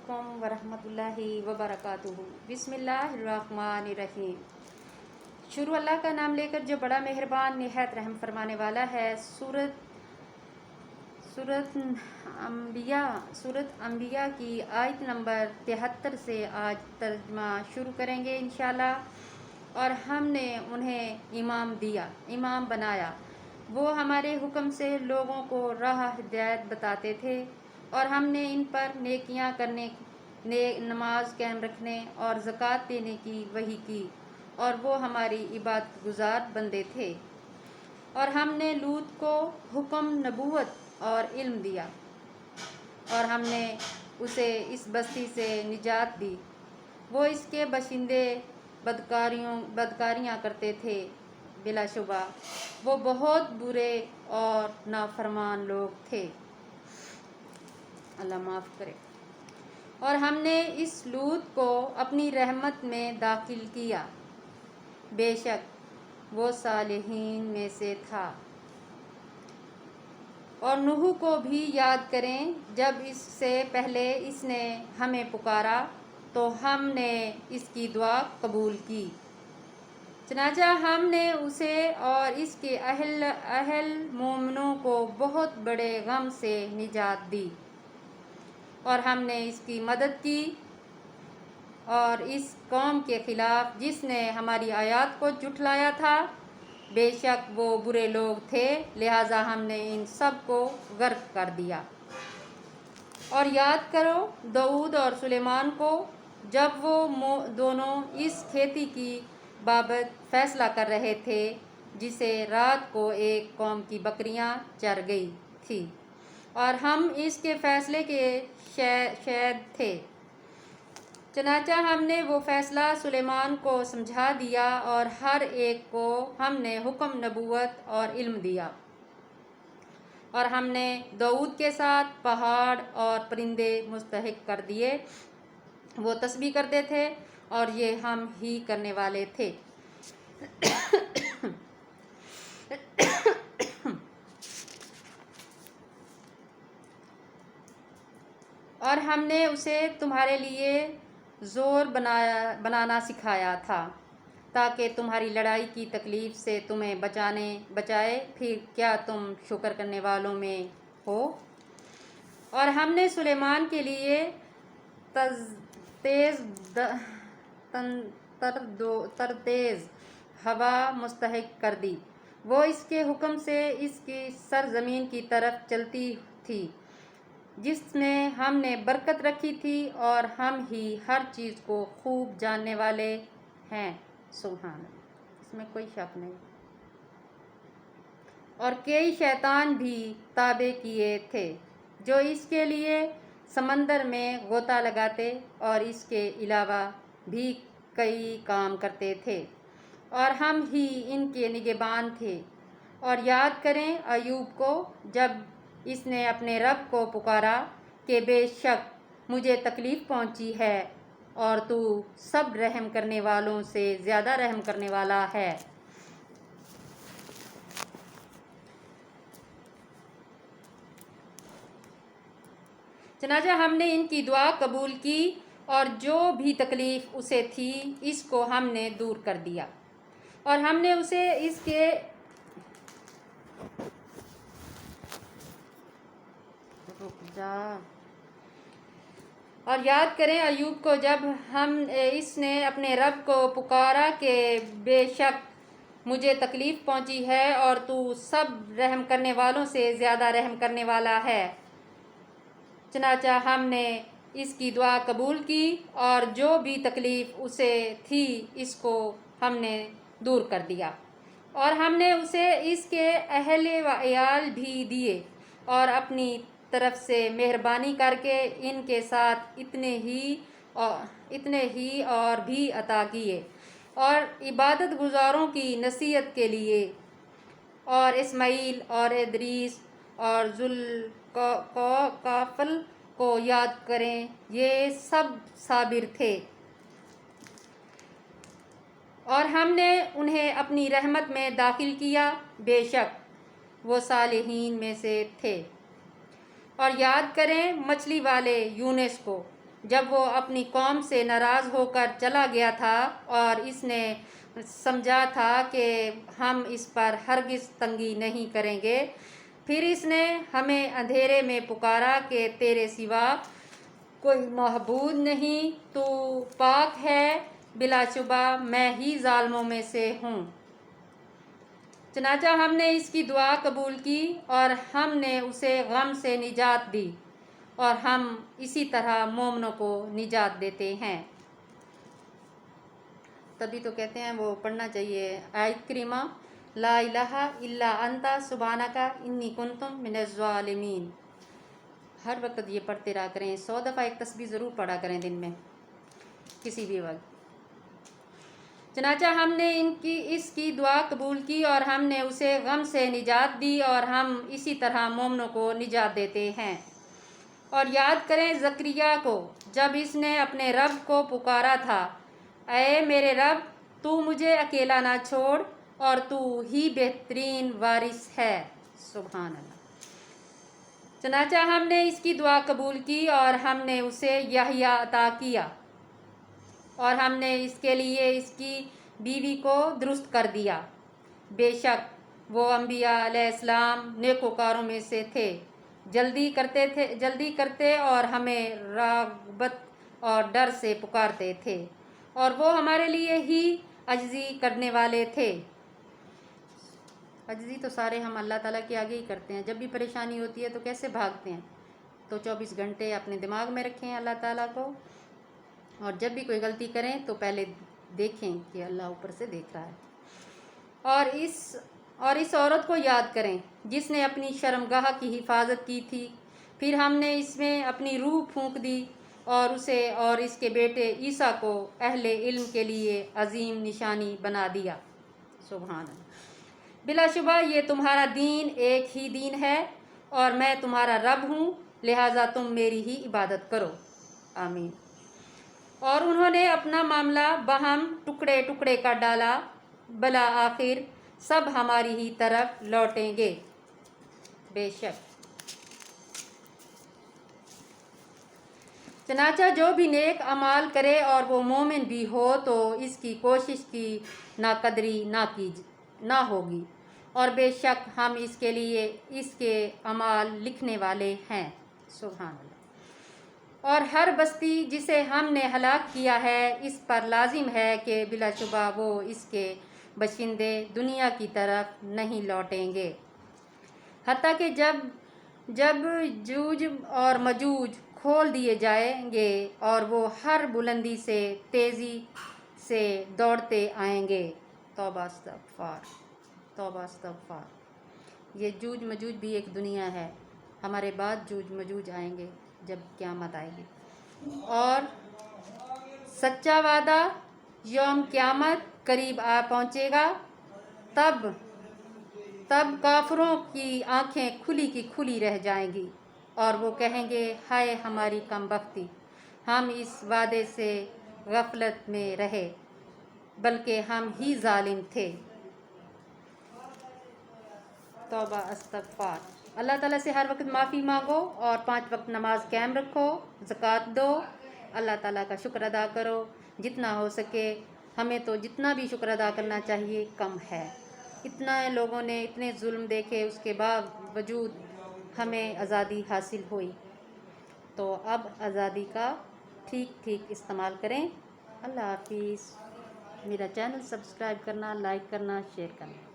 علیکم ورحمۃ اللہ وبرکاتہ۔ بسم اللہ الرحمن الرحیم۔ شروع اللہ کا نام لے کر جو بڑا مہربان نہایت رحم فرمانے والا ہے۔ سورۃ انبیاء کی آیت نمبر 73 سے آج ترجمہ شروع کریں گے انشاءاللہ۔ اور ہم نے انہیں امام بنایا، وہ ہمارے حکم سے لوگوں کو راہ ہدایت بتاتے تھے، اور ہم نے ان پر نیکیاں کرنے، نماز قائم رکھنے اور زکوٰۃ دینے کی وحی کی، اور وہ ہماری عبادت گزار بندے تھے۔ اور ہم نے لوط کو حکم، نبوت اور علم دیا، اور ہم نے اسے اس بستی سے نجات دی۔ وہ اس کے باشندے بدکاریاں کرتے تھے، بلا شبہ وہ بہت برے اور نافرمان لوگ تھے۔ اللہ معاف کرے۔ اور ہم نے اس لوط کو اپنی رحمت میں داخل کیا، بے شک وہ صالحین میں سے تھا۔ اور نوح کو بھی یاد کریں، جب اس سے پہلے اس نے ہمیں پکارا تو ہم نے اس کی دعا قبول کی، چنانچہ ہم نے اسے اور اس کے اہل مومنوں کو بہت بڑے غم سے نجات دی، اور ہم نے اس کی مدد کی اور اس قوم کے خلاف جس نے ہماری آیات کو جھٹلایا تھا۔ بے شک وہ برے لوگ تھے، لہٰذا ہم نے ان سب کو غرق کر دیا۔ اور یاد کرو داؤد اور سلیمان کو، جب وہ دونوں اس کھیتی کی بابت فیصلہ کر رہے تھے جسے رات کو ایک قوم کی بکریاں چر گئی تھی، اور ہم اس کے فیصلے کے شاہد تھے۔ چنانچہ ہم نے وہ فیصلہ سلیمان کو سمجھا دیا، اور ہر ایک کو ہم نے حکم، نبوت اور علم دیا۔ اور ہم نے داؤد کے ساتھ پہاڑ اور پرندے مستحق کر دیے، وہ تسبیح کرتے تھے اور یہ ہم ہی کرنے والے تھے۔ اور ہم نے اسے تمہارے لیے زور بنانا سکھایا تھا، تاکہ تمہاری لڑائی کی تکلیف سے تمہیں بچائے، پھر کیا تم شکر کرنے والوں میں ہو؟ اور ہم نے سلیمان کے لیے ترتیز ہوا مستحق کر دی، وہ اس کے حکم سے اس کی سرزمین کی طرف چلتی تھی جس میں ہم نے برکت رکھی تھی، اور ہم ہی ہر چیز کو خوب جاننے والے ہیں۔ سبحان اللہ، اس میں کوئی شک نہیں۔ اور کئی شیطان بھی تابع کیے تھے جو اس کے لیے سمندر میں غوطہ لگاتے اور اس کے علاوہ بھی کئی کام کرتے تھے، اور ہم ہی ان کے نگہبان تھے۔ اور یاد کریں ایوب کو، جب اس نے اپنے رب کو پکارا کہ بے شک مجھے تکلیف پہنچی ہے، اور تو سب رحم کرنے والوں سے زیادہ رحم کرنے والا ہے۔ چنانچہ ہم نے ان کی دعا قبول کی، اور جو بھی تکلیف اسے تھی اس کو ہم نے دور کر دیا، اور ہم نے اسے اس کے اور یاد کریں ایوب کو، جب اس نے اپنے رب کو پکارا کہ بے شک مجھے تکلیف پہنچی ہے، اور تو سب رحم کرنے والوں سے زیادہ رحم کرنے والا ہے۔ چنانچہ ہم نے اس کی دعا قبول کی، اور جو بھی تکلیف اسے تھی اس کو ہم نے دور کر دیا، اور ہم نے اسے اس کے اہل و عیال بھی دیے، اور اپنی طرف سے مہربانی کر کے ان کے ساتھ اتنے ہی اور بھی عطا کیے، اور عبادت گزاروں کی نصیحت کے لیے، اور اسماعیل اور ادریس اور ذوالکفل کو یاد کریں، یہ سب صابر تھے، اور ہم نے انہیں اپنی رحمت میں داخل کیا، بے شک وہ صالحین میں سے تھے۔ اور یاد کریں مچھلی والے یونس کو، جب وہ اپنی قوم سے ناراض ہو کر چلا گیا تھا اور اس نے سمجھا تھا کہ ہم اس پر ہرگز تنگی نہیں کریں گے، پھر اس نے ہمیں اندھیرے میں پکارا کہ تیرے سوا کوئی معبود نہیں، تو پاک ہے، بلا شبہ میں ہی ظالموں میں سے ہوں۔ چنانچہ ہم نے اس کی دعا قبول کی اور ہم نے اسے غم سے نجات دی، اور ہم اسی طرح مومنوں کو نجات دیتے ہیں۔ تبھی تو کہتے ہیں وہ پڑھنا چاہیے آیت کریمہ، لا الہ الا انت سبحانک انی کنت من الظالمین۔ ہر وقت یہ پڑھتے رہا کریں، 100 دفعہ ایک تسبیح ضرور پڑھا کریں دن میں کسی بھی وقت۔ چنانچہ ہم نے اس کی دعا قبول کی اور ہم نے اسے غم سے نجات دی، اور ہم اسی طرح مومنوں کو نجات دیتے ہیں۔ اور یاد کریں زکریا کو، جب اس نے اپنے رب کو پکارا تھا، اے میرے رب، تو مجھے اکیلا نہ چھوڑ، اور تو ہی بہترین وارث ہے۔ سبحان اللہ۔ چنانچہ ہم نے اس کی دعا قبول کی اور ہم نے اسے یحییٰ عطا کیا، اور ہم نے اس کے لیے اس کی بیوی کو درست کر دیا۔ بے شک وہ انبیاء علیہ السلام نیکوکاروں میں سے تھے، جلدی کرتے اور ہمیں رغبت اور ڈر سے پکارتے تھے، اور وہ ہمارے لیے ہی عجزی کرنے والے تھے۔ عجزی تو سارے ہم اللہ تعالیٰ کے آگے ہی کرتے ہیں۔ جب بھی پریشانی ہوتی ہے تو کیسے بھاگتے ہیں؟ تو 24 گھنٹے اپنے دماغ میں رکھیں اللہ تعالیٰ کو، اور جب بھی کوئی غلطی کریں تو پہلے دیکھیں کہ اللہ اوپر سے دیکھ رہا ہے۔ اور اس عورت کو یاد کریں جس نے اپنی شرمگاہ کی حفاظت کی تھی، پھر ہم نے اس میں اپنی روح پھونک دی اور اسے اور اس کے بیٹے عیسیٰ کو اہل علم کے لیے عظیم نشانی بنا دیا۔ سبحان اللہ۔ بلا شبہ یہ تمہارا دین ایک ہی دین ہے، اور میں تمہارا رب ہوں، لہٰذا تم میری ہی عبادت کرو۔ آمین۔ اور انہوں نے اپنا معاملہ باہم ٹکڑے ٹکڑے کر ڈالا، بالآخر سب ہماری ہی طرف لوٹیں گے۔ بے شک چنانچہ جو بھی نیک اعمال کرے اور وہ مومن بھی ہو تو اس کی کوشش کی ناقدری نہ ہوگی، اور بے شک ہم اس کے لیے اس کے اعمال لکھنے والے ہیں۔ سبحان اللہ۔ اور ہر بستی جسے ہم نے ہلاک کیا ہے اس پر لازم ہے کہ بلا شبہ وہ اس کے باشندے دنیا کی طرف نہیں لوٹیں گے، حتیٰ کہ جب جوج اور مجوج کھول دیے جائیں گے اور وہ ہر بلندی سے تیزی سے دوڑتے آئیں گے۔ توبہ استغفار، توبہ استغفار۔ یہ جوج مجوج بھی ایک دنیا ہے، ہمارے بعد جوج مجوج آئیں گے جب قیامت آئے گی۔ اور سچا وعدہ، یوم قیامت قریب آ پہنچے گا، تب کافروں کی آنکھیں کھلی کی کھلی رہ جائیں گی، اور وہ کہیں گے ہائے ہماری کم بختی، ہم اس وعدے سے غفلت میں رہے، بلکہ ہم ہی ظالم تھے۔ توبہ استغفار۔ اللہ تعالیٰ سے ہر وقت معافی مانگو، اور 5 وقت نماز قائم رکھو، زکوٰۃ دو، اللہ تعالیٰ کا شکر ادا کرو جتنا ہو سکے۔ ہمیں تو جتنا بھی شکر ادا کرنا چاہیے کم ہے۔ اتنا لوگوں نے اتنے ظلم دیکھے، اس کے باوجود ہمیں آزادی حاصل ہوئی، تو اب آزادی کا ٹھیک استعمال کریں۔ اللہ حافظ۔ میرا چینل سبسکرائب کرنا، لائک کرنا، شیئر کرنا۔